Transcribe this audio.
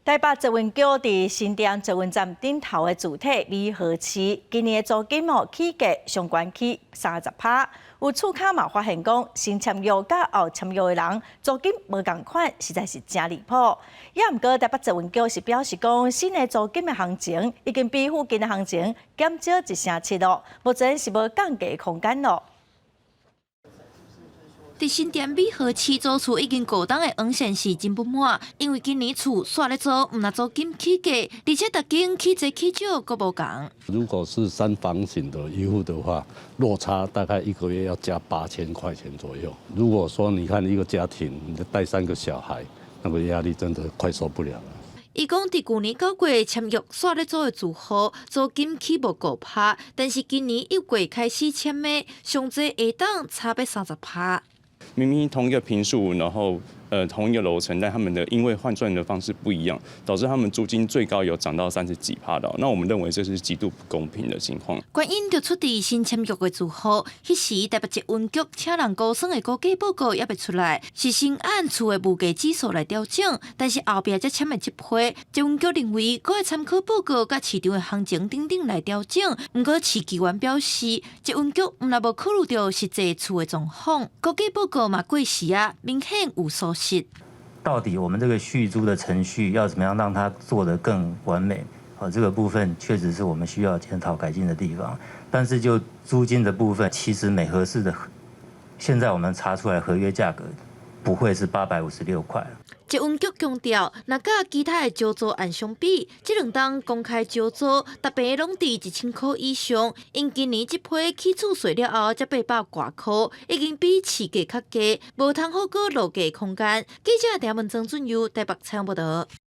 台北捷运局伫新店捷运站顶头的主体美和市，今年的租金起价上悬起30%。有厝卡嘛发现讲，新签约甲后签约的人租金无共款，实在是真离谱。也毋过台北捷运局是表示讲，新的租金的行情已经比附近的行情减少1/7咯，目前是无降价空间咯。 伫新店美和市租厝已经高档的黄县市真不满，因为今年厝煞咧租，毋但租金起价，而且逐间起侪起少，阁无共。如果是3房型的一户的话，落差大概1个月要加8000块钱左右。如果说你看一个家庭，你带3个小孩，那个压力真的快受不了了。 伊讲，伫去年9月签约煞咧租的住户，租金起无5%，但是今年1月开始签的，上侪下档差要30%。 明明同一个坪数，然后同一个楼层，但他们的因为换算的方式不一样，导致他们租金最高有涨到30几%的。那我们认为这是极度不公平的情况。原因就出伫新签约的住户，迄时台北捷运局请人估算的估价报告也未出来，是先按厝的物价指数来调整，但是后壁才签的这批，捷运局认为搁要参考报告甲市场的行情等等来调整。不过市议员表示，捷运局毋但无考虑到实际厝的状况，估价报告嘛过时啊，明显有疏失。 到底我们这个续租的程序要怎么样让它做得更完美？这个部分确实是我们需要检讨改进的地方。但是就租金的部分，其实美和市的现在我们查出来合约价格不会是856块。 捷运局强调，若甲其他的招租案相比，这2档公开招租，大平拢伫1000块以上。因今年这批起厝税了后，才800多块，已经比市价较低，无通好过落价空间。记者陈文曾准由台北采访报道。